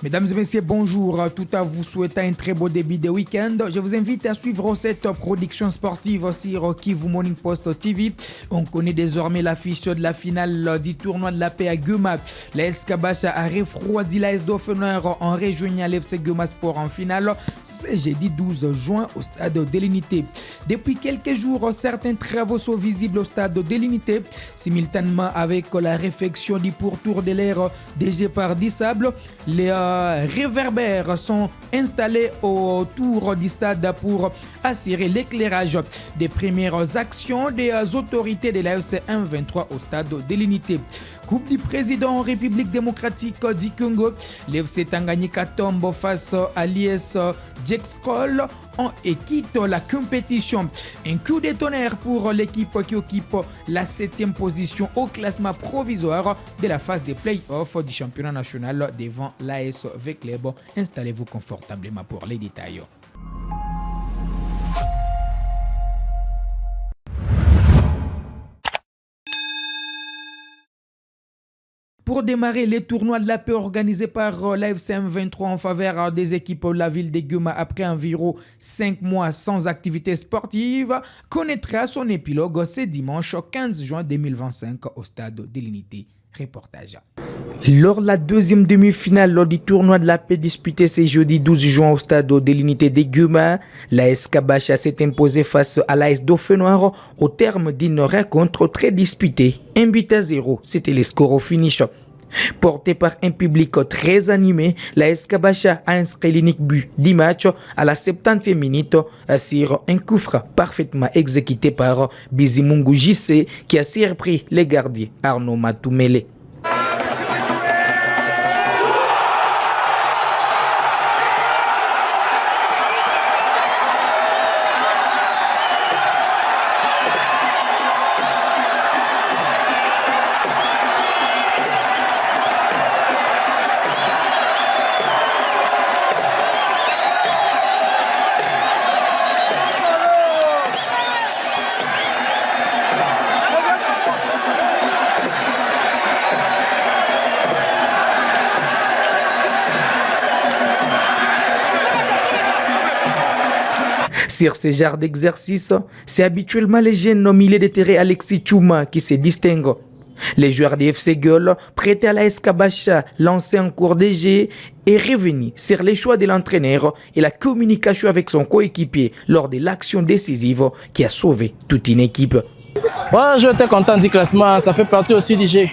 Mesdames et messieurs, bonjour. Tout à vous souhaitant un très beau début de week-end. Je vous invite à suivre cette production sportive sur Kivu Morning Post TV. On connaît désormais l'affiche de la finale du tournoi de la paix à Guma. L'AS Kabasha a refroidi l'AS Dauphineur en rejoignant l'FC Guma Sport en finale. C'est jeudi 12 juin au stade de l'Unité. Depuis quelques jours, certains travaux sont visibles au stade de l'Unité. Simultanément avec la réfection du pourtour de l'air DG par du sable, les réverbères sont installés autour du stade pour assurer l'éclairage. Des premières actions des autorités de l'AFC M23 au stade de l'Unité. Coupe du président en République démocratique du Congo, l'FC Tanganyika tombe face à l'IS Jexcol et quitte la compétition. Un coup de tonnerre pour l'équipe qui occupe la 7e position au classement provisoire de la phase des play-offs du championnat national devant l'AS V-Club. Installez-vous confortablement pour les détails. Pour démarrer les tournois de la paix organisés par l'AFC M23 en faveur des équipes de la ville de Guma après environ 5 mois sans activité sportive, connaîtra son épilogue ce dimanche 15 juin 2025 au stade de l'Unité. Reportage. Lors de la deuxième demi-finale du tournoi de la paix disputé ce jeudi 12 juin au stade de l'Unité de Guma, l'AS Kabasha s'est imposé face à l'AS Dauphineur au terme d'une rencontre très disputée. 1-0, c'était le score au finish. Porté par un public très animé, l'AS Kabasha a inscrit l'unique but du match à la 70e minute sur un coup franc parfaitement exécuté par Bizimungu JC qui a surpris les gardiens Arnaud Matoumele. Sur ce genre d'exercice, c'est habituellement les jeunes au milieu de terrain Alexis Chouma qui se distinguent. Les joueurs du FC Gueule, prêtés à l'AS Kabasha, lancés en cours de jeu, est revenu sur les choix de l'entraîneur et la communication avec son coéquipier lors de l'action décisive qui a sauvé toute une équipe. Ouais, je suis content du classement, ça fait partie aussi du jeu.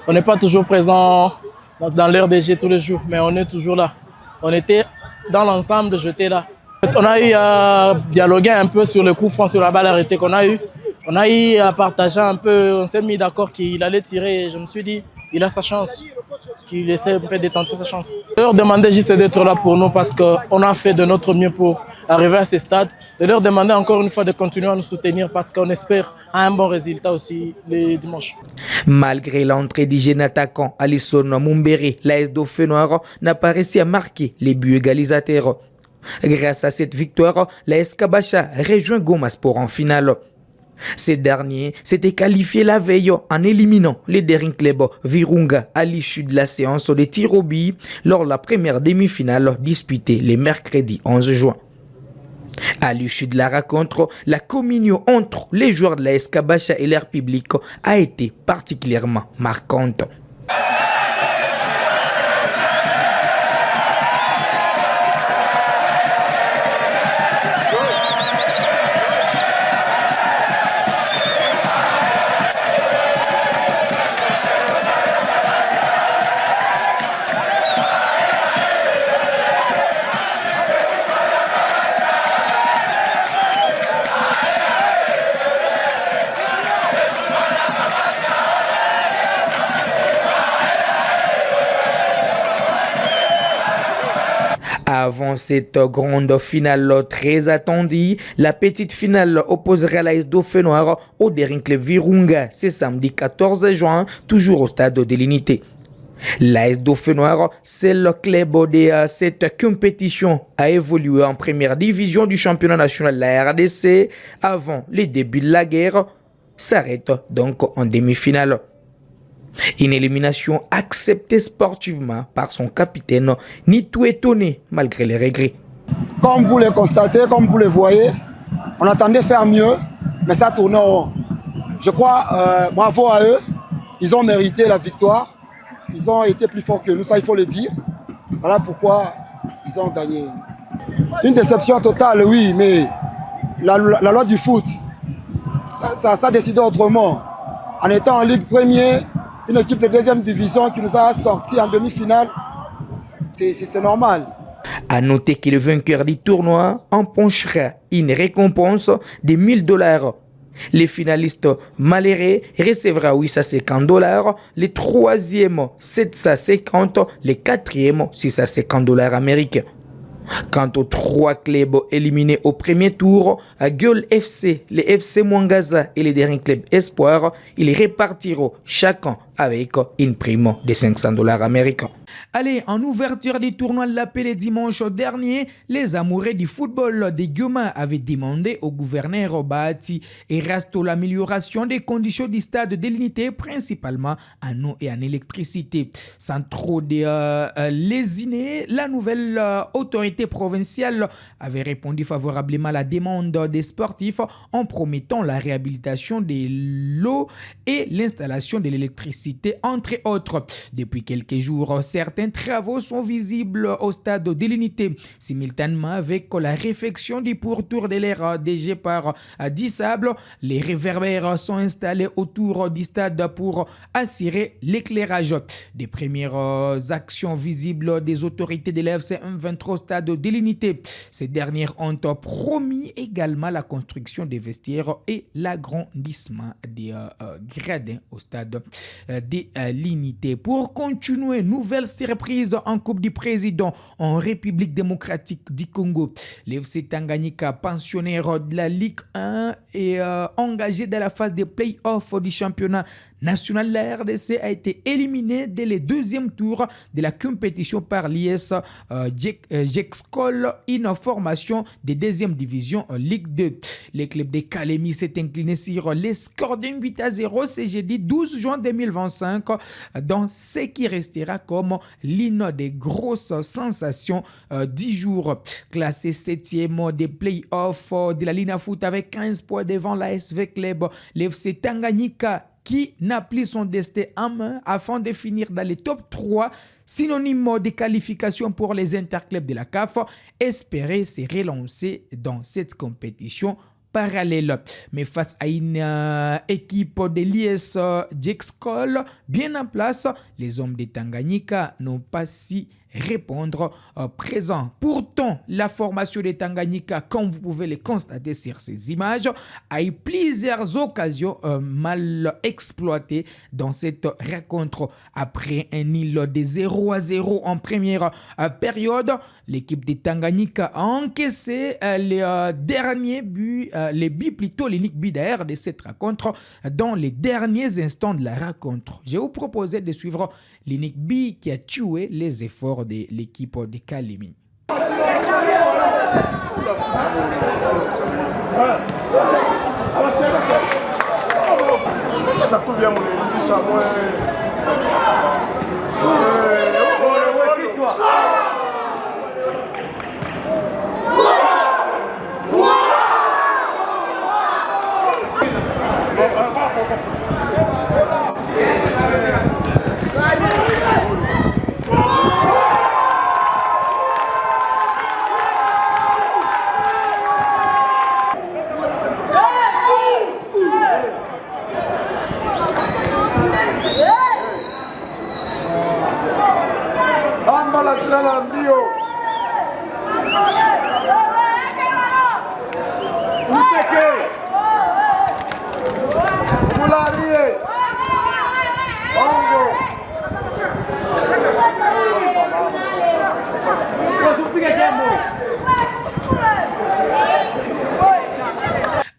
On n'est pas toujours présent dans l'heure des jeux tous les jours, mais on est toujours là. On était dans l'ensemble, j'étais là. On a eu à dialoguer un peu sur le coup franc, sur la balle arrêtée qu'on a eu. On a eu à partager un peu, on s'est mis d'accord qu'il allait tirer. Je me suis dit, il a sa chance, qu'il essaie un peu de tenter sa chance. Je leur demandais juste d'être là pour nous parce qu'on a fait de notre mieux pour arriver à ce stade. Je leur demandais encore une fois de continuer à nous soutenir parce qu'on espère un bon résultat aussi le dimanche. Malgré l'entrée du jeune attaquant Alisson Mumbere, l'AS Dauphineur n'a pas réussi à marquer les buts égalisateurs. Grâce à cette victoire, l'AS Kabasha rejoint Guma Sport en finale. Ces derniers s'étaient qualifiés la veille en éliminant les Daring Club Virunga à l'issue de la séance de tir au but lors de la première demi-finale disputée le mercredi 11 juin. À l'issue de la rencontre, la communion entre les joueurs de l'AS Kabasha et leur public a été particulièrement marquante. Avant cette grande finale très attendue, la petite finale opposera l'AS Dauphineur au Daring Club Virunga ce samedi 14 juin, toujours au stade de l'Unité. L'AS Dauphineur, c'est le club de cette compétition, a évolué en première division du championnat national de la RDC avant le début de la guerre, s'arrête donc en demi-finale. Une élimination acceptée sportivement par son capitaine, ni tout étonné malgré les regrets. Comme vous le constatez, comme vous le voyez, on attendait faire mieux, mais ça tourne en rond. Je crois, bravo à eux, ils ont mérité la victoire, ils ont été plus forts que nous, ça il faut le dire. Voilà pourquoi ils ont gagné. Une déception totale, oui, mais la loi du foot, ça a décidé autrement. En étant en Ligue première, une équipe de deuxième division qui nous a sortis en demi-finale, c'est normal. À noter que le vainqueur du tournoi empochera une récompense de $1000. Les finalistes malheureux recevra $850, les troisièmes 750, les quatrièmes $650 américains. Quant aux 3 clubs éliminés au premier tour, Gueule FC, les FC Mwangaza et les derniers clubs Espoir, ils répartiront chacun avec une prime de $500 américains. Allez, en ouverture du tournoi de l'appel dimanche dernier, les amoureux du football de Guema avaient demandé au gouverneur Bahati et Rasto l'amélioration des conditions du stade de l'unité, principalement en eau et en électricité. Sans trop de lésiner, la nouvelle autorité provinciale avait répondu favorablement à la demande des sportifs en promettant la réhabilitation de l'eau et l'installation de l'électricité, entre autres. Depuis quelques jours, certains travaux sont visibles au stade de l'unité, simultanément avec la réfection du pourtour de l'air DG par Dissable. Les réverbères sont installés autour du stade pour assurer l'éclairage. Des premières actions visibles des autorités de l'FC 23 au stade de l'unité. Ces dernières ont promis également la construction des vestiaires et l'agrandissement des gradins au stade de l'unité. Pour continuer, nouvelle surprise en Coupe du Président en République démocratique du Congo. L'FC Tanganyika, pensionnaire de la Ligue 1 et engagé dans la phase des play-offs du championnat national, la RDC a été éliminé dès le deuxième tour de la compétition par l'IS Jexcol, une formation de deuxième division en Ligue 2. Le club de Kalemi s'est incliné sur les scores d'un 8-0 ce jeudi 12 juin 2025 dans ce qui restera comme l'une des grosses sensations du jour. Classé 7e des play-offs de la Lina Foot avec 15 points devant la SV Club, l'FC Tanganyika qui n'a plus son destin en main afin de finir dans les top 3, synonyme de qualification pour les interclubs de la CAF, espérer se relancer dans cette compétition parallèle. Mais face à une équipe de l'IS Jexcol bien en place, les hommes de Tanganyika n'ont pas si répondre présent. Pourtant, la formation de Tanganyika, comme vous pouvez le constater sur ces images, a eu plusieurs occasions mal exploitées dans cette rencontre. Après un nil de 0-0 en première période, l'équipe de Tanganyika a encaissé les derniers buts, l'unique but d'ailleurs de cette rencontre dans les derniers instants de la rencontre. Je vous proposais de suivre l'unique but qui a tué les efforts de l'équipe de Kalemi.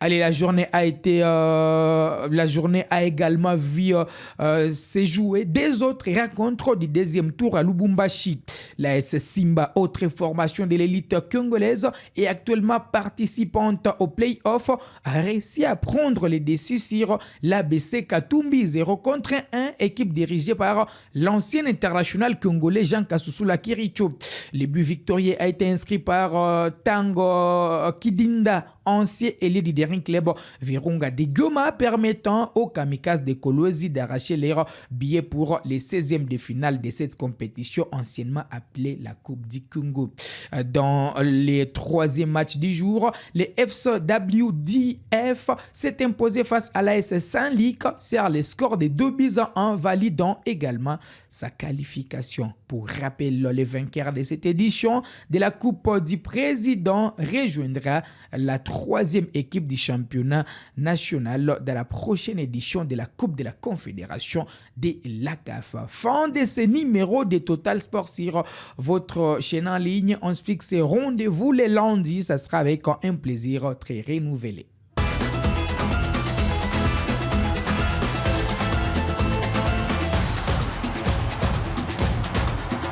Allez, la journée a également vu se jouer des autres rencontres du deuxième tour à Lubumbashi. La S Simba, autre formation de l'élite congolaise et actuellement participante au play-off, a réussi à prendre les dessus sur l'ABC Katumbi 0 contre 1, équipe dirigée par l'ancien international congolais Jean Kasusula Kiricho. Le but victorieux a été inscrit par Tango Kidinda, ancien ailier du dernier club Virunga de Goma, permettant aux Kamikazes de Kolwezi d'arracher leur billet pour les 16e de finale de cette compétition anciennement appelée la Coupe du Congo. Dans les 3e matchs du jour, le FCWDF s'est imposé face à l'AS Saint-Luc sur le score de 2-1, validant également sa qualification. Pour rappel, le vainqueur de cette édition de la Coupe du Président rejoindra la 3e équipe du championnat national dans la prochaine édition de la Coupe de la Confédération de la CAF. Fin de ce numéro de Total Sport sur votre chaîne en ligne. On se fixe rendez-vous le lundi. Ça sera avec un plaisir très renouvelé.